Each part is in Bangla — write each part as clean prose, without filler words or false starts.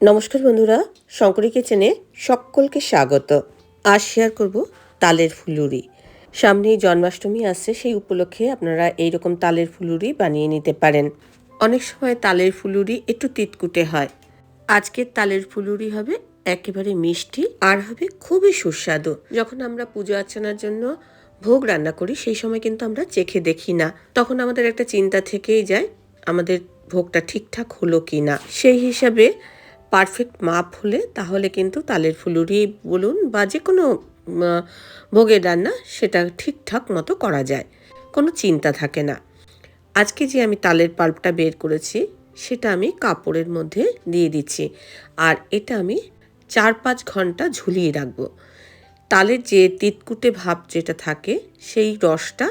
নমস্কার বন্ধুরা, শঙ্করী কিচেনে সকলকে স্বাগত। আজ শেয়ার করব তালের ফুলুরি। সামনেই জন্মাষ্টমী আসছে, সেই উপলক্ষে আপনারা এইরকম তালের ফুলুরি বানিয়ে নিতে পারেন। অনেক সময় তালের ফুলুরি একটু তিতকুটে হয়। আজকের তালের ফুলুরি হবে একেবারে মিষ্টি আর হবে খুবই সুস্বাদু। যখন আমরা পুজো অর্চনার জন্য ভোগ রান্না করি সেই সময় কিন্তু আমরা চেখে দেখি না, তখন আমাদের একটা চিন্তা থেকেই যায় আমাদের ভোগটা ঠিকঠাক হলো কি না। সেই হিসাবে পারফেক্ট মাপ হলে তাহলে কিন্তু তালের ফুলুরি বলুন বা যে কোনো ভোগের রান্না সেটা ঠিকঠাক মতো করা যায়, কোনো চিন্তা থাকে না। আজকে যে আমি তালের পাল্পটা বের করেছি সেটা আমি কাপড়ের মধ্যে দিয়ে দিচ্ছি, আর এটা আমি 4-5 ঘন্টা ঝুলিয়ে রাখবো। তালের যে তিতকুটে ভাব যেটা থাকে সেই রসটা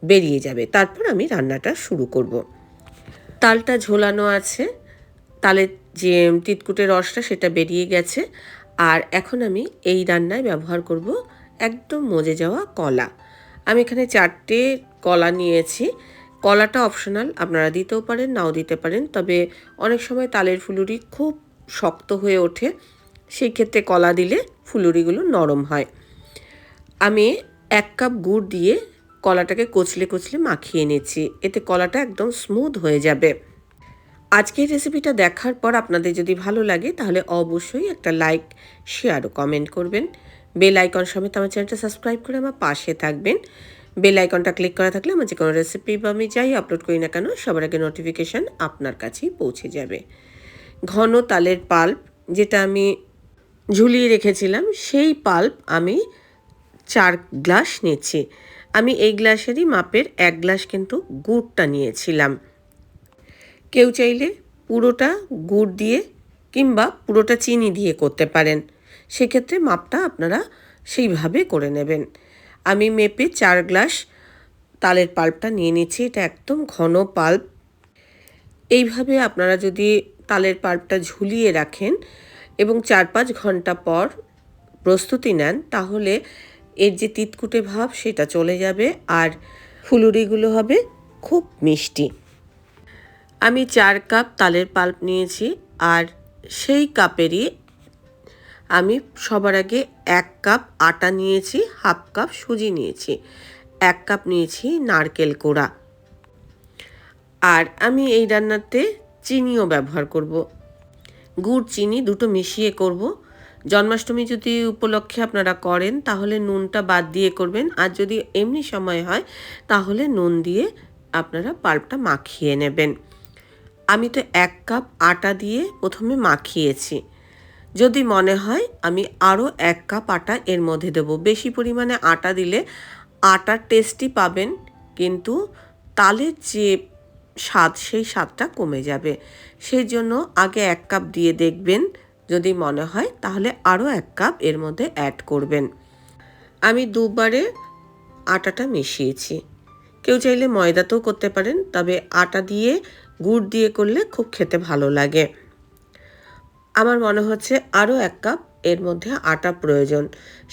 বেরিয়ে যাবে, তারপর আমি রান্নাটা শুরু করব। তালটা ঝোলানো আছে, তালের যে তিতকুটে রসটা সেটা বেরিয়ে গেছে। আর এখন আমি এই রান্নায় ব্যবহার করব একদম মজে যাওয়া কলা। আমি এখানে 4টে কলা নিয়েছি। কলাটা অপশনাল, আপনারা দিতেও পারেন নাও দিতে পারেন, তবে অনেক সময় তালের ফুলুরি খুব শক্ত হয়ে ওঠে, সেই ক্ষেত্রে কলা দিলে ফুলুরিগুলো নরম হয়। আমি 1 কাপ গুড় দিয়ে কলাটাকে কচলে কচলে মাখিয়ে নিচ্ছি, এতে কলাটা একদম স্মুথ হয়ে যাবে। আজকের রেসিপিটা দেখার পর আপনাদের যদি ভালো লাগে তাহলে অবশ্যই একটা লাইক, শেয়ার ও কমেন্ট করবেন। বেল আইকন সমেত আমার চ্যানেলটা সাবস্ক্রাইব করে আমার পাশে থাকবেন। বেল আইকনটা ক্লিক করা থাকলে আমার যে কোনো রেসিপি বা আমি যাই আপলোড করি না কেন সবার আগে নোটিফিকেশান আপনার কাছেই পৌঁছে যাবে। ঘন তালের পাল্প যেটা আমি ঝুলিয়ে রেখেছিলাম সেই পাল্প আমি 4 গ্লাস নিচ্ছি। আমি এই গ্লাসেরই মাপের 1 গ্লাস কিন্তু গুড়টা নিয়েছিলাম। কেউ চাইলে পুরোটা গুড় দিয়ে কিংবা পুরোটা চিনি দিয়ে করতে পারেন, সেক্ষেত্রে মাপটা আপনারা সেইভাবে করে নেবেন। আমি মেপে 4 গ্লাস তালের পাল্পটা নিয়ে নিচ্ছি, এটা একদম ঘন পাল্প। এইভাবে আপনারা যদি তালের পাল্পটা ঝুলিয়ে রাখেন এবং 4-5 ঘন্টা পর প্রস্তুতি নেন তাহলে এর যে তিতকুটে ভাব সেটা চলে যাবে আর ফুলুরিগুলো হবে খুব মিষ্টি। আমি 4 কাপ তালের পাল্প নিয়েছি, আর সেই কাপেরই আমি সবার আগে 1 কাপ আটা নিয়েছি, 1/2 কাপ সুজি নিয়েছি, 1 কাপ নিয়েছি নারকেল কোড়া। আর আমি এই রান্নাতে চিনিও ব্যবহার করব, গুড় চিনি দুটো মিশিয়ে করব। জন্মাষ্টমী যদি উপলক্ষে আপনারা করেন তাহলে নুনটা বাদ দিয়ে করবেন, আর যদি এমনি সময় হয় তাহলে নুন দিয়ে আপনারা পাল্পটা মাখিয়ে নেবেন। আমি তো 1 কাপ আটা দিয়ে প্রথমে মাখিয়েছি, যদি মনে হয় আমি আরও 1 কাপ আটা এর মধ্যে দেব। বেশি পরিমাণে আটা দিলে আটার টেস্টই পাবেন, কিন্তু তালের যে স্বাদ সেই স্বাদটা কমে যাবে। সেই জন্য আগে 1 কাপ দিয়ে দেখবেন, যদি মনে হয় তাহলে আরও 1 কাপ এর মধ্যে অ্যাড করবেন। আমি দুবারে আটাটা মিশিয়েছি। কেউ চাইলে ময়দাতেও করতে পারেন, তবে আটা দিয়ে গুড় দিয়ে করলে খুব খেতে ভালো লাগে। আমার মনে হচ্ছে আরও 1 কাপ এর মধ্যে আটা প্রয়োজন,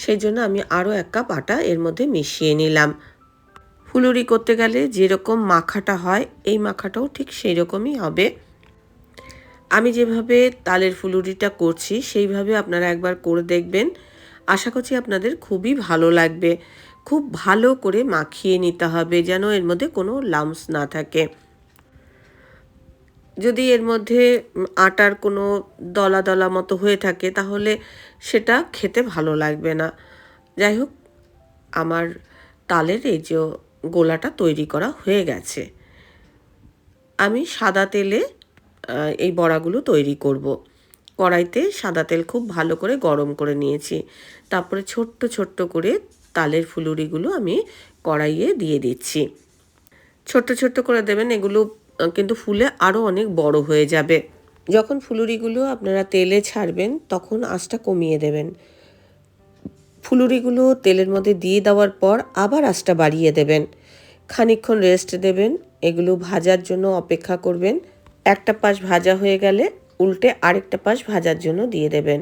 সেই জন্য আমি আরও 1 কাপ আটা এর মধ্যে মিশিয়ে নিলাম। ফুলুরি করতে গেলে যেরকম মাখাটা হয় এই মাখাটাও ঠিক সেই রকমই হবে। আমি যেভাবে তালের ফুলুরিটা করছি সেইভাবে আপনারা একবার করে দেখবেন, আশা করছি আপনাদের খুবই ভালো লাগবে। খুব ভালো করে মাখিয়ে নিতে হবে যেন এর মধ্যে কোনো লাম্পস না থাকে। যদি এর মধ্যে আটার কোনো দলা দলা মতো হয়ে থাকে তাহলে সেটা খেতে ভালো লাগবে না। যাই হোক, আমার তালের এই যে গোলাটা তৈরি করা হয়ে গেছে। আমি সাদা তেলে এই বড়াগুলো তৈরি করব। কড়াইতে সাদা তেল খুব ভালো করে গরম করে নিয়েছি, তারপরে ছোট্ট ছোট্ট করে তালের ফুলুরিগুলো আমি কড়াইয়ে দিয়ে দিচ্ছি। ছোট্ট ছোট্ট করে দেবেন, এগুলো কিন্তু ফুলে আরও অনেক বড় হয়ে যাবে। যখন ফুলুরিগুলো আপনারা তেলে ছাড়বেন তখন আঁচটা কমিয়ে দেবেন। ফুলুরিগুলো তেলের মধ্যে দিয়ে দেওয়ার পর আবার আঁচটা বাড়িয়ে দেবেন। খানিকক্ষণ রেস্ট দেবেন, এগুলো ভাজার জন্য অপেক্ষা করবেন। একটা পাশ ভাজা হয়ে গেলে উল্টে আরেকটা পাশ ভাজার জন্য দিয়ে দেবেন।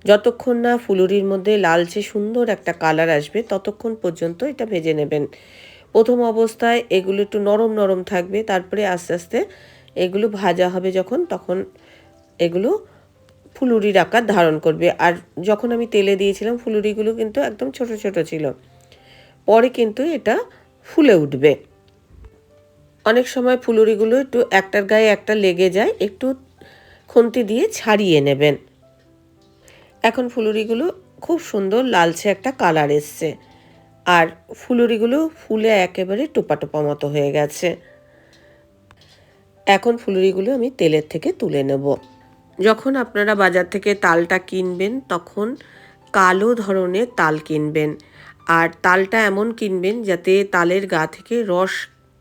যতক্ষণ না ফুলুরির মধ্যে লালচে সুন্দর একটা কালার আসবে ততক্ষণ পর্যন্ত এটা ভেজে নেবেন। প্রথম অবস্থায় এগুলো একটু নরম নরম থাকবে, তারপরে আস্তে আস্তে এগুলো ভাজা হবে যখন তখন এগুলো ফুলুরির আকার ধারণ করবে। আর যখন আমি তেলে দিয়েছিলাম ফুলুরিগুলো কিন্তু একদম ছোট ছোট ছিল, পরে কিন্তু এটা ফুলে উঠবে। অনেক সময় ফুলুরিগুলো একটু একটার গায়ে একটা লেগে যায়, একটু খুন্তি দিয়ে ছাড়িয়ে নেবেন। এখন ফুলুরিগুলো খুব সুন্দর লালচে একটা কালার এসছে, আর ফুলুরিগুলো ফুলে একেবারে টোপা টোপা মতো হয়ে গেছে। এখন ফুলুরিগুলো আমি তেলের থেকে তুলে নেব। যখন আপনারা বাজার থেকে তালটা কিনবেন তখন কালো ধরনের তাল কিনবেন, আর তালটা এমন কিনবেন যাতে তালের গা থেকে রস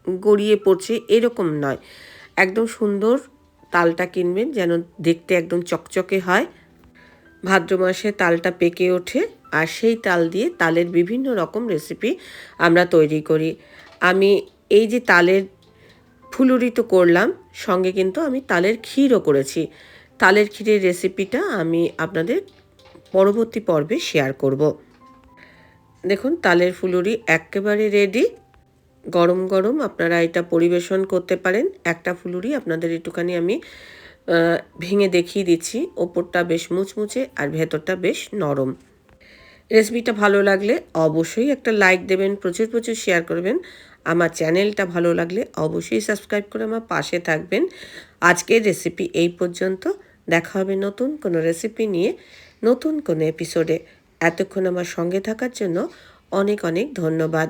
গড়িয়ে পড়ছে এরকম নয়, একদম সুন্দর তালটা কিনবেন যেন দেখতে একদম চকচকে হয়। ভাদ্র মাসে তালটা পেকে ওঠে, আর সেই তাল দিয়ে তালের বিভিন্ন রকম রেসিপি আমরা তৈরি করি। আমি এই যে তালের ফুলুরি তো করলাম, সঙ্গে কিন্তু আমি তালের ক্ষীরও করেছি। তালের ক্ষীরের রেসিপিটা আমি আপনাদের পরবর্তী পর্বে শেয়ার করব। দেখুন তালের ফুলুরি একেবারে রেডি। গরম গরম আপনারা এটা পরিবেশন করতে পারেন। একটা ফুলুরি আপনাদের একটুখানি আমি ভেঙে দেখিয়ে দিচ্ছি। ওপরটা বেশ মুচমুচে আর ভেতরটা বেশ নরম। রেসিপিটা ভালো লাগলে অবশ্যই একটা লাইক দেবেন, প্রচুর প্রচুর শেয়ার করবেন। আমার চ্যানেলটা ভালো লাগলে অবশ্যই সাবস্ক্রাইব করে আমার পাশে থাকবেন। আজকের রেসিপি এই পর্যন্ত। দেখা হবে নতুন কোনো রেসিপি নিয়ে, নতুন কোনো এপিসোডে। এতক্ষণ আমার সঙ্গে থাকার জন্য অনেক অনেক ধন্যবাদ।